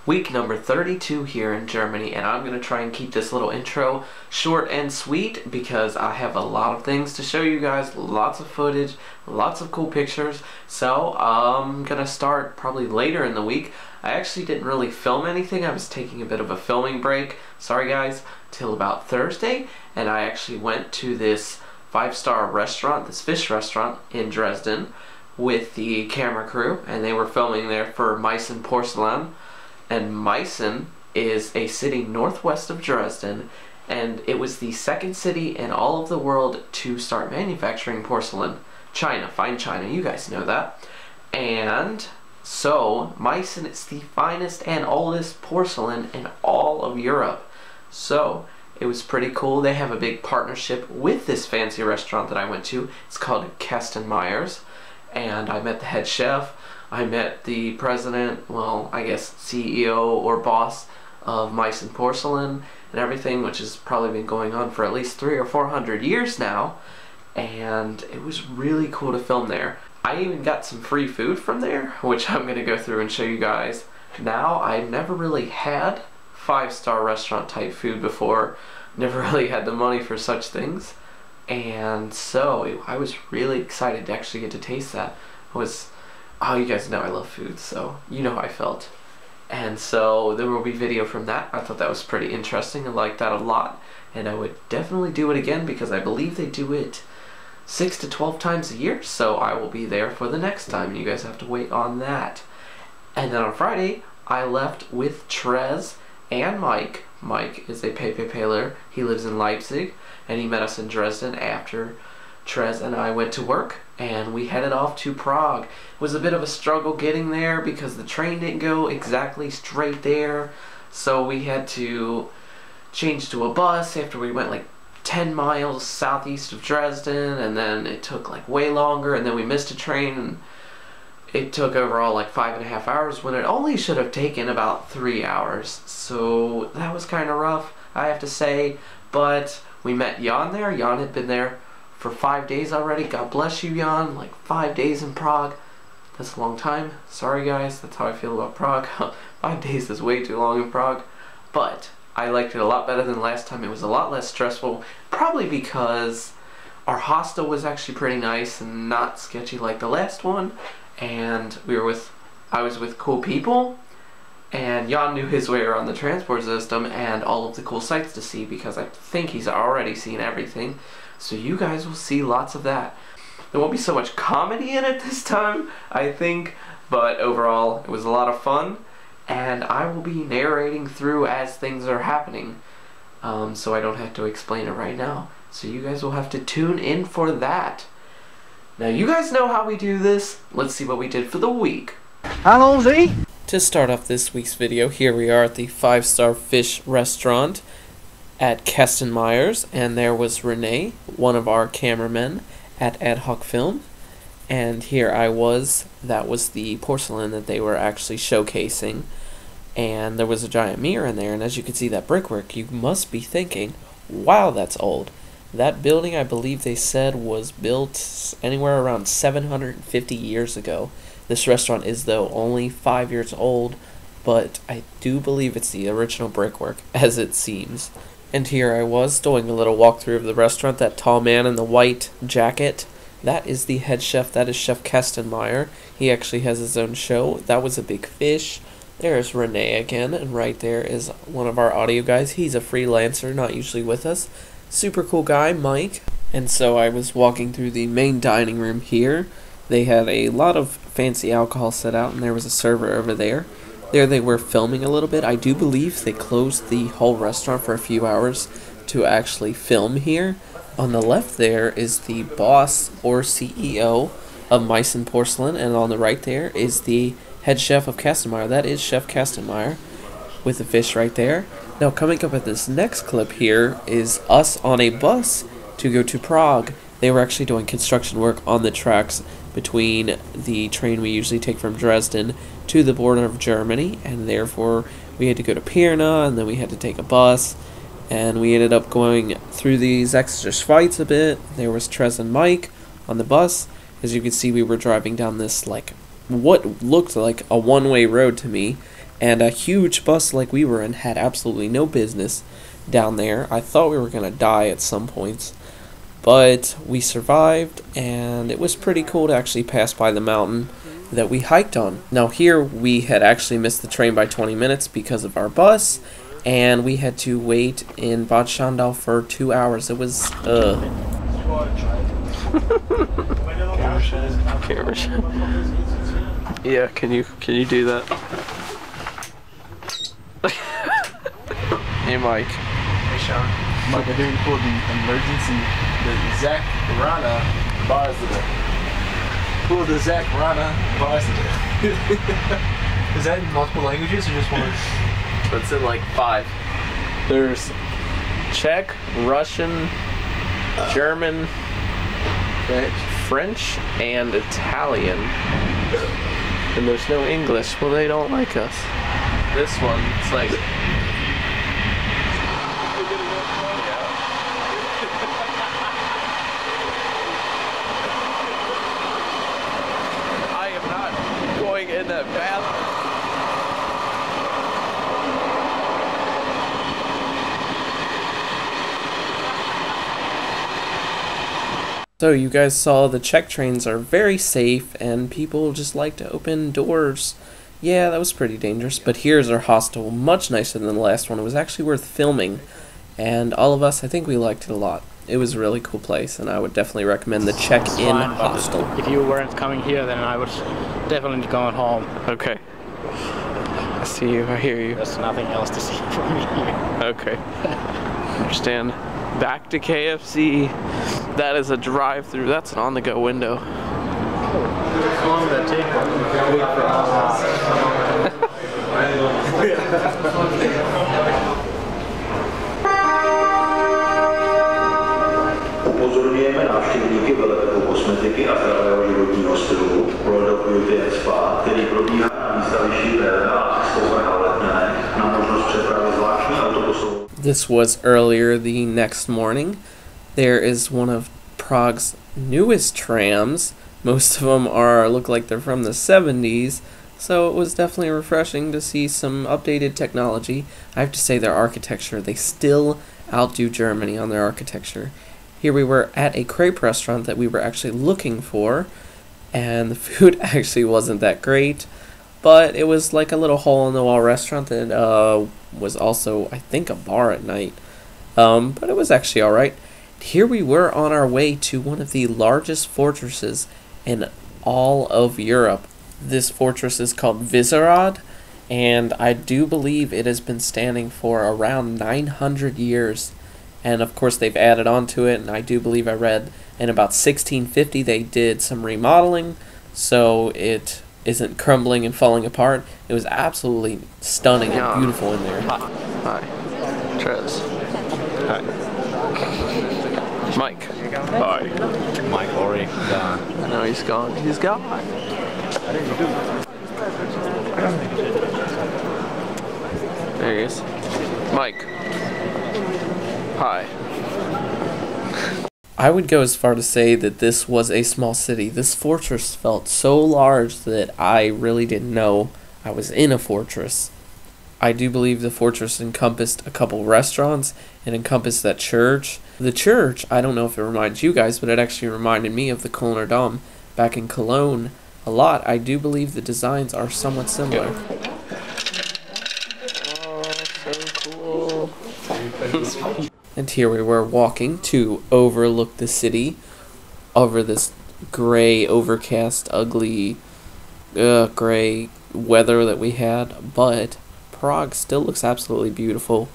week number 32 here in Germany, and I'm going to try and keep this little intro short and sweet because I have a lot of things to show you guys, lots of footage, lots of cool pictures. So I'm going to start probably later in the week. I actually didn't really film anything. I was taking a bit of a filming break, sorry guys, till about Thursday, and I actually went to this 5-star restaurant, this fish restaurant in Dresden, with the camera crew, and they were filming there for Meißen Porcelain. And Meißen is a city northwest of Dresden, and it was the second city in all of the world to start manufacturing porcelain. China, fine China, you guys know that. And so Meißen is the finest and oldest porcelain in all of Europe. So it was pretty cool. They have a big partnership with this fancy restaurant that I went to. It's called Kastenmeier's. And I met the head chef, I met the president, well, I guess CEO or boss of Meißen Porcelain and everything, which has probably been going on for at least 300 or 400 years now, and it was really cool to film there. I even got some free food from there, which I'm going to go through and show you guys now. I've never really had 5-star restaurant type food before, never really had the money for such things. And so I was really excited to actually get to taste that. Oh, you guys know I love food, so you know how I felt. And so there will be video from that. I thought that was pretty interesting. I liked that a lot, and I would definitely do it again because I believe they do it 6 to 12 times a year. So I will be there for the next time, and you guys have to wait on that. And then on Friday, I left with Trez and Mike. Mike is a PPPler. He lives in Leipzig, and he met us in Dresden after Trez and I went to work, and we headed off to Prague. It was a bit of a struggle getting there because the train didn't go exactly straight there, so we had to change to a bus after we went like 10 miles southeast of Dresden, and then it took like way longer, and then we missed a train, and it took overall like 5.5 hours when it only should have taken about 3 hours. So that was kind of rough, I have to say. But we met Jan there. Jan had been there for 5 days already. God bless you, Jan. Like 5 days in Prague. That's a long time. Sorry guys, that's how I feel about Prague. 5 days is way too long in Prague. But I liked it a lot better than last time. It was a lot less stressful. Probably because our hostel was actually pretty nice and not sketchy like the last one. And I was with cool people, and Jan knew his way around the transport system and all of the cool sights to see because I think he's already seen everything. So you guys will see lots of that. There won't be so much comedy in it this time, I think, but overall it was a lot of fun, and I will be narrating through as things are happening, so I don't have to explain it right now. So you guys will have to tune in for that. Now you guys know how we do this. Let's see what we did for the week. Allons-y! To start off this week's video, here we are at the 5-star fish restaurant at Kastenmeier's, and there was Renee, one of our cameramen at Ad Hoc Film, and here I was. That was the porcelain that they were actually showcasing, and there was a giant mirror in there, and as you can see that brickwork, you must be thinking, wow, that's old. That building, I believe they said, was built anywhere around 750 years ago. This restaurant is, though, only 5 years old, but I do believe it's the original brickwork, as it seems. And here I was, doing a little walkthrough of the restaurant. That tall man in the white jacket, that is the head chef. That is Chef Kastenmeier. He actually has his own show. That was a big fish. There's Renee again, and right there is one of our audio guys. He's a freelancer, not usually with us. Super cool guy, Mike. And so I was walking through the main dining room here. They had a lot of fancy alcohol set out, and there was a server over there. There they were filming a little bit. I do believe they closed the whole restaurant for a few hours to actually film here. On the left there is the boss or CEO of Meißen Porcelain, and on the right there is the head chef of Kastenmeier. That is Chef Kastenmeier with the fish right there. Now coming up at this next clip here is us on a bus to go to Prague. They were actually doing construction work on the tracks between the train we usually take from Dresden to the border of Germany, and therefore we had to go to Pirna, and then we had to take a bus, and we ended up going through these extra Schweiz a bit. There was Trez and Mike on the bus. As you can see, we were driving down this like what looked like a one-way road to me, And a huge bus like we were in had absolutely no business down there. I thought we were going to die at some points, but we survived, and it was pretty cool to actually pass by the mountain that we hiked on. Now here we had actually missed the train by 20 minutes because of our bus, and we had to wait in Bad Schandau for 2 hours. It was Camera shot. Yeah, can you do that? Hey Mike. Hey Sean. Mike, I think we pulled the emergency, the Czech Rana Bosnia. Pulled the Czech Rana Bosnia. Is that in multiple languages or just one? It's in like 5. There's Czech, Russian, German, French, and Italian. And there's no English. Well, they don't like us. This one, it's like... I am not going in that bathroom. So you guys saw the Czech trains are very safe and people just like to open doors. Yeah, that was pretty dangerous, but here's our hostel, much nicer than the last one. It was actually worth filming, and all of us, I think we liked it a lot. It was a really cool place, and I would definitely recommend the Czech-in hostel. If you weren't coming here, then I would definitely go home. Okay. I see you, I hear you. There's nothing else to see for me here. Okay. Understand. Back to KFC. That is a drive-through. That's an on-the-go window. How long did that take? Upozorňujeme návštěvníky veletrhu kosmetiky a zdravého životního stylu World Beauty and Spa, který probíhá na výstavišti PPPlers v Letné na možnost přepravy zvláštní autobusovou. This was earlier the next morning. There is one of Prague's newest trams. Most of them look like they're from the 70s, so it was definitely refreshing to see some updated technology. I have to say their architecture, they still outdo Germany on their architecture. Here we were at a crepe restaurant that we were actually looking for, and the food actually wasn't that great, but it was like a little hole-in-the-wall restaurant that was also, I think, a bar at night. But it was actually alright. Here we were on our way to one of the largest fortresses in all of Europe. This fortress is called Vyšehrad, and I do believe it has been standing for around 900 years. And of course they've added on to it, and I do believe I read in about 1650 they did some remodeling, so it isn't crumbling and falling apart. It was absolutely stunning and beautiful in there. Hi. Trez. Hi. Mike. Hi. Mike already gone. No, he's gone. He's gone. There he is. Mike. Hi. I would go as far to say that this was a small city. This fortress felt so large that I really didn't know I was in a fortress. I do believe the fortress encompassed a couple restaurants and encompassed that church. The church, I don't know if it reminds you guys, but it actually reminded me of the Kölner Dom back in Cologne a lot. I do believe the designs are somewhat similar. Oh, so cool. And here we were walking to overlook the city over this gray, overcast, ugly, gray weather that we had, but Prague still looks absolutely beautiful.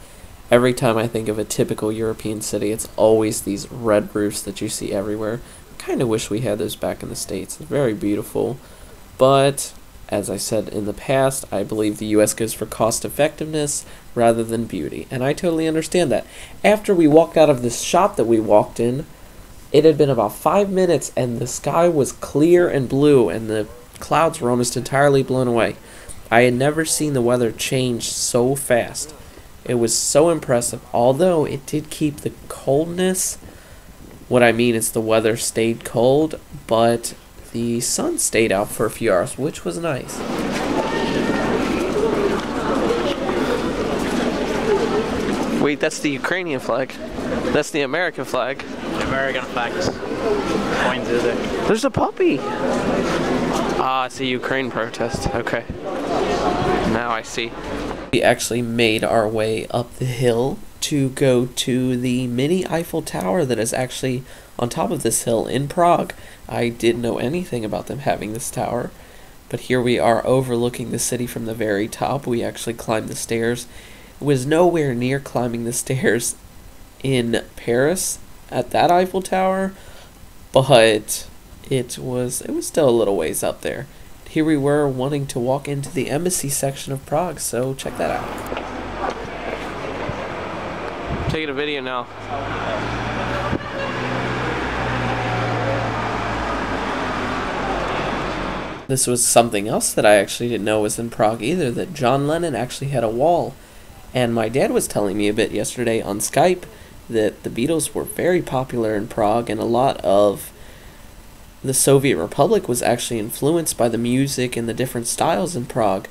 Every time I think of a typical European city, it's always these red roofs that you see everywhere. I kind of wish we had those back in the States. It's very beautiful, but as I said in the past, I believe the US goes for cost effectiveness rather than beauty, and I totally understand that. After we walked out of this shop that we walked in, it had been about 5 minutes and the sky was clear and blue and the clouds were almost entirely blown away. I had never seen the weather change so fast. It was so impressive, although it did keep the coldness. What I mean is the weather stayed cold, but the sun stayed out for a few hours, which was nice. Wait, that's the Ukrainian flag. That's the American flag. The American flag is pointed there. There's a puppy. Ah, it's a Ukraine protest. Okay. Now I see. We actually made our way up the hill to go to the mini Eiffel Tower that is actually on top of this hill in Prague. I didn't know anything about them having this tower, but here we are overlooking the city from the very top. We actually climbed the stairs. It was nowhere near climbing the stairs in Paris at that Eiffel Tower, but it was still a little ways up there. Here we were wanting to walk into the embassy section of Prague, so check that out. Taking a video now. This was something else that I actually didn't know was in Prague either, that John Lennon actually had a wall. And my dad was telling me a bit yesterday on Skype that the Beatles were very popular in Prague, and a lot of the Soviet Republic was actually influenced by the music and the different styles in Prague,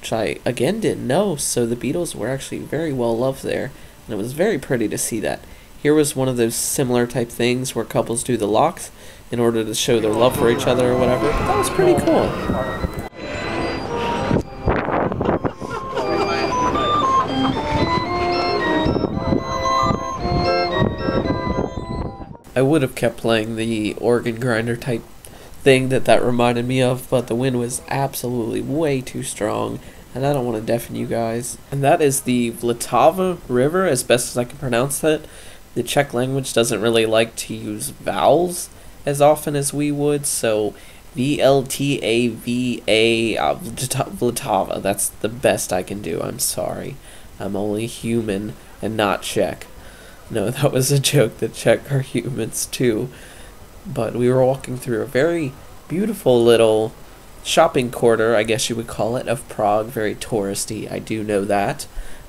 which I, again, didn't know. So the Beatles were actually very well loved there, and it was very pretty to see that. Here was one of those similar type things where couples do the locks in order to show their love for each other or whatever, but that was pretty cool. I would have kept playing the organ grinder type thing that reminded me of, but the wind was absolutely way too strong, and I don't want to deafen you guys. And that is the Vltava River, as best as I can pronounce that. The Czech language doesn't really like to use vowels as often as we would, so V-L-T-A-V-A, Vltava, that's the best I can do. I'm sorry. I'm only human and not Czech. No, that was a joke. The Czech are humans too. But we were walking through a very beautiful little shopping quarter, I guess you would call it, of Prague. Very touristy, I do know that.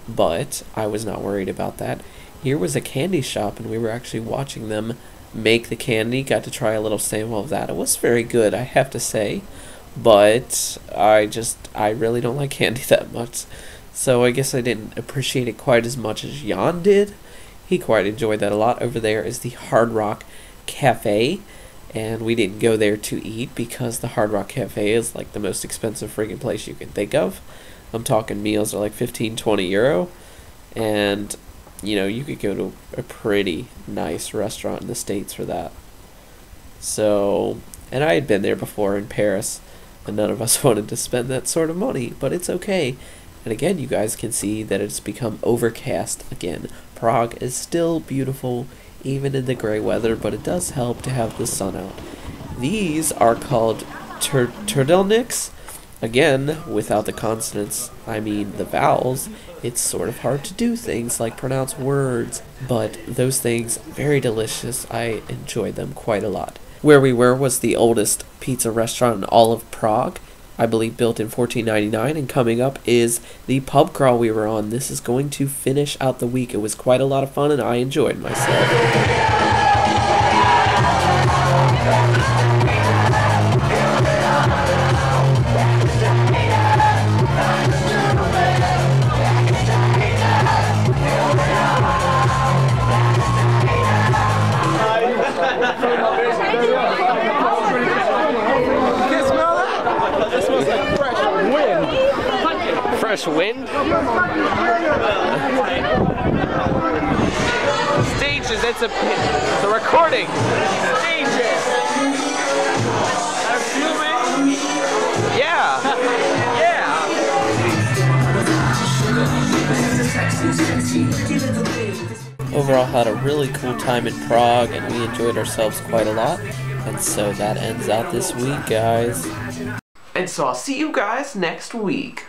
But I was not worried about that. Here was a candy shop, and we were actually watching them make the candy. Got to try a little sample of that. It was very good, I have to say. But I really don't like candy that much. So I guess I didn't appreciate it quite as much as Jan did. He quite enjoyed that a lot. Over there is the Hard Rock Cafe, and we didn't go there to eat because the Hard Rock Cafe is like the most expensive friggin' place you can think of. I'm talking meals are like 15-20 euro, and you know, you could go to a pretty nice restaurant in the States for that. So, and I had been there before in Paris, and none of us wanted to spend that sort of money, but it's okay. And again, you guys can see that it's become overcast again. Prague is still beautiful, even in the gray weather, but it does help to have the sun out. These are called turtelniks. Again, without the consonants, I mean the vowels, it's sort of hard to do things like pronounce words, but those things, very delicious. I enjoyed them quite a lot. Where we were was the oldest pizza restaurant in all of Prague. I believe built in 1499, and coming up is the pub crawl we were on. This is going to finish out the week. It was quite a lot of fun, and I enjoyed myself. Fresh wind? Stages, it's a recording. Stages. I'm filming. Yeah. Yeah. Overall, had a really cool time in Prague, and we enjoyed ourselves quite a lot. And so that ends out this week, guys. And so I'll see you guys next week.